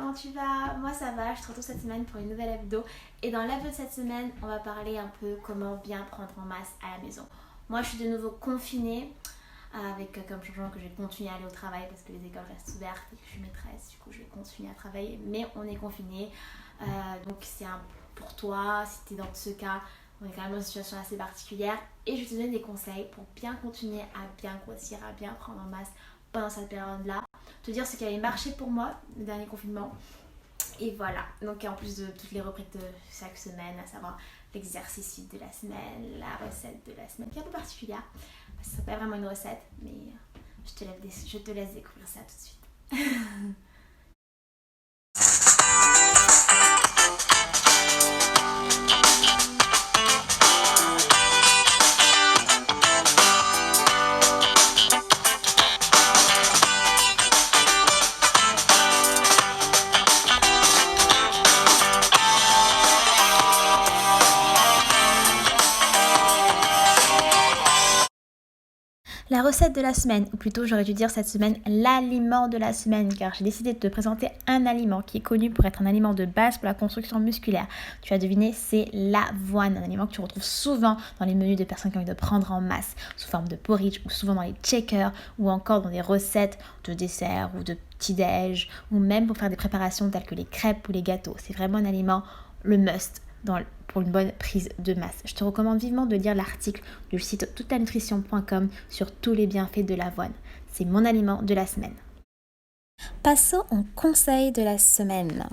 comment tu vas? Moi ça va, je te retrouve cette semaine pour une nouvelle hebdo. Et dans l'hebdo de cette semaine, on va parler un peu comment bien prendre en masse à la maison. Moi je suis de nouveau confinée, avec comme changement que je vais continuer à aller au travail parce que les écoles restent ouvertes et que je suis maîtresse. Du coup je vais continuer à travailler, mais on est confiné. Donc c'est pour toi, si tu es dans ce cas, on est quand même dans une situation assez particulière. Et je vais te donner des conseils pour bien continuer à bien grossir, à bien prendre en masse pendant cette période-là. Te dire ce qui avait marché pour moi le dernier confinement. Et voilà, donc en plus de toutes les rubriques de chaque semaine, à savoir l'exercice de la semaine, la recette de la semaine, qui est un peu particulière. Ce n'est pas vraiment une recette, mais je te laisse découvrir ça tout de suite. La recette de la semaine, ou plutôt j'aurais dû dire cette semaine l'aliment de la semaine, car j'ai décidé de te présenter un aliment qui est connu pour être un aliment de base pour la construction musculaire. Tu as deviné, c'est l'avoine, un aliment que tu retrouves souvent dans les menus de personnes qui ont envie de prendre en masse, sous forme de porridge, ou souvent dans les shakers, ou encore dans des recettes de dessert ou de petit-déj, ou même pour faire des préparations telles que les crêpes ou les gâteaux. C'est vraiment un aliment, le must pour une bonne prise de masse. Je te recommande vivement de lire l'article du site toutelanutrition.com sur tous les bienfaits de l'avoine. C'est mon aliment de la semaine. Passons au conseil de la semaine.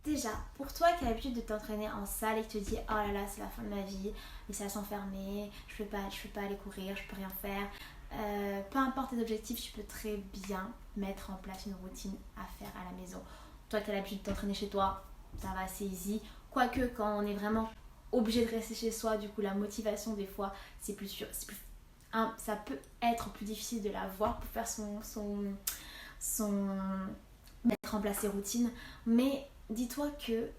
Déjà, pour toi qui as l'habitude de t'entraîner en salle et que tu te dis oh là là c'est la fin de ma vie, les salles sont fermées, je peux pas aller courir, je peux rien faire. Peu importe tes objectifs, tu peux très bien mettre en place une routine à faire à la maison. Toi qui as l'habitude de t'entraîner chez toi, ça va assez easy. Quoique quand on est vraiment obligé de rester chez soi, du coup la motivation des fois c'est plus sûr, ça peut être plus difficile de la voir pour faire mettre en place ses routines. Mais dis-toi que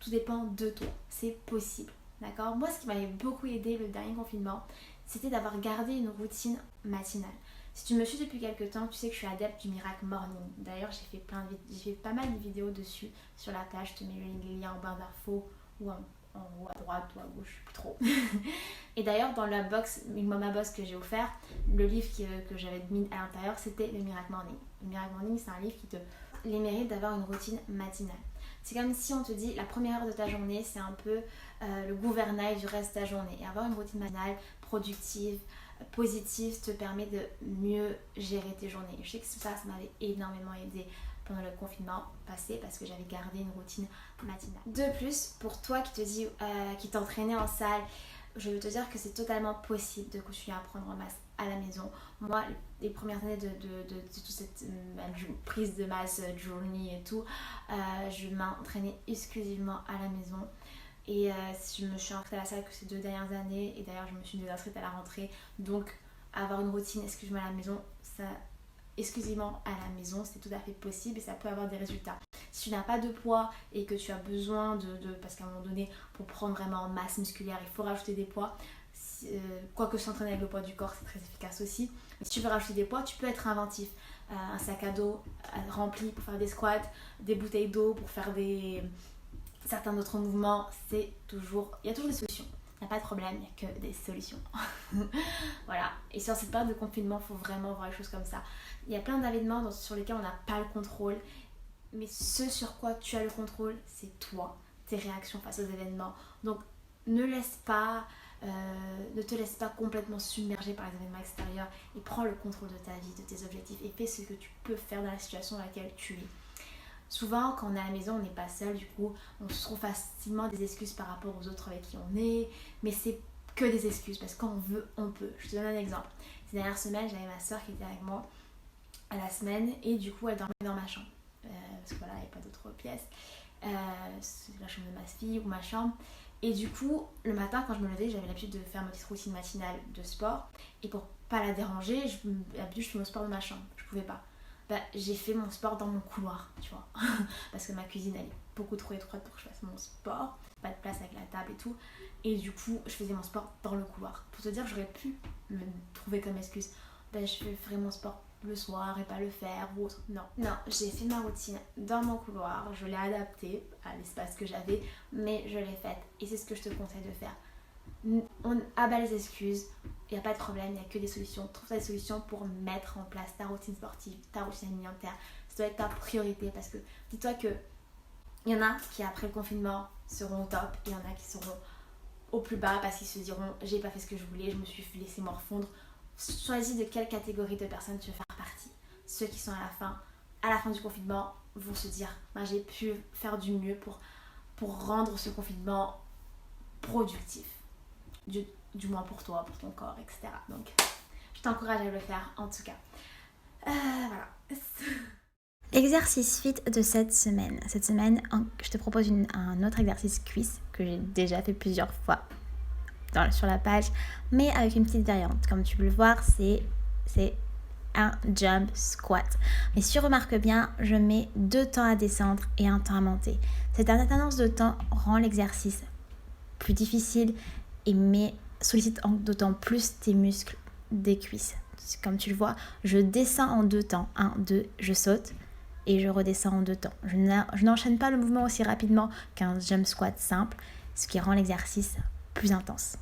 tout dépend de toi, c'est possible. D'accord? Moi ce qui m'avait beaucoup aidé le dernier confinement, c'était d'avoir gardé une routine matinale. Si tu me suis depuis quelques temps, tu sais que je suis adepte du Miracle Morning. D'ailleurs, j'ai fait pas mal de vidéos dessus sur la page. Je te mets le lien en barre d'infos ou en haut à droite ou à gauche, je sais plus trop. Et d'ailleurs, dans la box, une Mama Box que j'ai offert, le livre que j'avais mis à l'intérieur, c'était le Miracle Morning. Le Miracle Morning, c'est un livre qui te les mérite d'avoir une routine matinale. C'est comme si on te dit la première heure de ta journée, c'est un peu le gouvernail du reste de ta journée. Et avoir une routine matinale productive, positive te permet de mieux gérer tes journées. Je sais que ça m'avait énormément aidé pendant le confinement passé parce que j'avais gardé une routine matinale. De plus, pour toi qui te dis qui t'entraînais en salle, je veux te dire que c'est totalement possible de continuer à prendre en masse à la maison. Moi, les premières années de toute cette prise de masse, journée et tout, je m'entraînais exclusivement à la maison. Et je me suis inscrite à la salle que ces 2 dernières années. Et d'ailleurs, je me suis désinscrite à la rentrée. Donc, avoir une routine exclusivement à la maison, c'est tout à fait possible et ça peut avoir des résultats. Si tu n'as pas de poids et que tu as besoin parce qu'à un moment donné, pour prendre vraiment en masse musculaire, il faut rajouter des poids. Quoique s'entraîner avec le poids du corps, c'est très efficace aussi. Mais si tu veux rajouter des poids, tu peux être inventif. Un sac à dos rempli pour faire des squats, des bouteilles d'eau pour faire certains autres mouvements, il y a toujours des solutions. Il n'y a pas de problème, il n'y a que des solutions. Voilà. Et sur cette période de confinement, il faut vraiment voir les choses comme ça. Il y a plein d'événements sur lesquels on n'a pas le contrôle. Mais ce sur quoi tu as le contrôle, c'est toi, tes réactions face aux événements. Donc ne te laisse pas complètement submerger par les événements extérieurs et prends le contrôle de ta vie, de tes objectifs et fais ce que tu peux faire dans la situation dans laquelle tu es. Souvent, quand on est à la maison, on n'est pas seul, du coup, on se trouve facilement des excuses par rapport aux autres avec qui on est, mais c'est que des excuses, parce que quand on veut, on peut. Je te donne un exemple. Ces dernières semaines, j'avais ma soeur qui était avec moi à la semaine, et du coup, elle dormait dans ma chambre, parce que voilà, il n'y avait pas d'autres pièces. C'est la chambre de ma fille ou ma chambre. Et du coup, le matin, quand je me levais, j'avais l'habitude de faire ma petite routine matinale de sport, et pour pas la déranger, je fais mon sport de ma chambre. Je pouvais pas. J'ai fait mon sport dans mon couloir, tu vois, parce que ma cuisine elle est beaucoup trop étroite pour que je fasse mon sport, pas de place avec la table et tout, et du coup je faisais mon sport dans le couloir. Pour te dire, j'aurais pu me trouver comme excuse, je ferai mon sport le soir et pas le faire ou autre. Non, non, j'ai fait ma routine dans mon couloir, je l'ai adaptée à l'espace que j'avais, mais je l'ai faite et c'est ce que je te conseille de faire. On abat les excuses, il n'y a pas de problème, il n'y a que des solutions. Trouve des solutions pour mettre en place ta routine sportive, ta routine alimentaire. Ça doit être ta priorité parce que dis-toi que il y en a qui après le confinement seront au top et il y en a qui seront au plus bas parce qu'ils se diront j'ai pas fait ce que je voulais, je me suis laissé morfondre. Choisis de quelle catégorie de personnes tu veux faire partie. Ceux qui sont à la fin du confinement vont se dire ben, j'ai pu faire du mieux pour rendre ce confinement productif. Du moins pour toi, pour ton corps, etc. Donc je t'encourage à le faire en tout cas. Voilà. Exercice fit de cette semaine. Cette semaine, je te propose un autre exercice cuisse que j'ai déjà fait plusieurs fois sur la page, mais avec une petite variante. Comme tu peux le voir, c'est un jump squat. Mais si tu remarques bien, je mets 2 temps à descendre et 1 temps à monter. Cette alternance de temps rend l'exercice plus difficile et sollicite d'autant plus tes muscles des cuisses. Comme tu le vois, je descends en 2 temps. 1, 2, je saute et je redescends en 2 temps. Je n'enchaîne pas le mouvement aussi rapidement qu'un jump squat simple, ce qui rend l'exercice plus intense.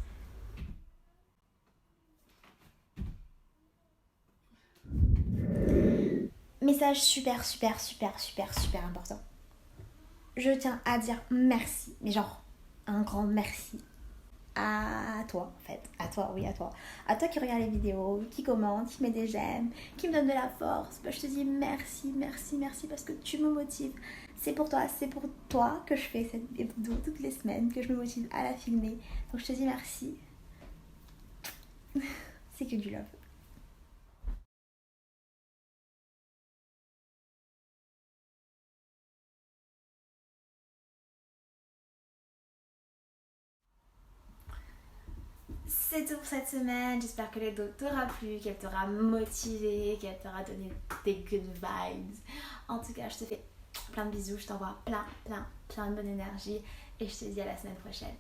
Message super important. Je tiens à dire merci, mais genre un grand merci à toi en fait, à toi qui regarde les vidéos, qui commente, qui met des j'aime, qui me donne de la force. Je te dis merci parce que tu me motives. C'est pour toi que je fais cette vidéo toutes les semaines, que je me motive à la filmer. Donc je te dis merci. C'est que du love. C'est tout pour cette semaine, j'espère que l'vidéo t'aura plu, qu'elle t'aura motivé, qu'elle t'aura donné des good vibes. En tout cas, je te fais plein de bisous, je t'envoie plein de bonne énergie et je te dis à la semaine prochaine.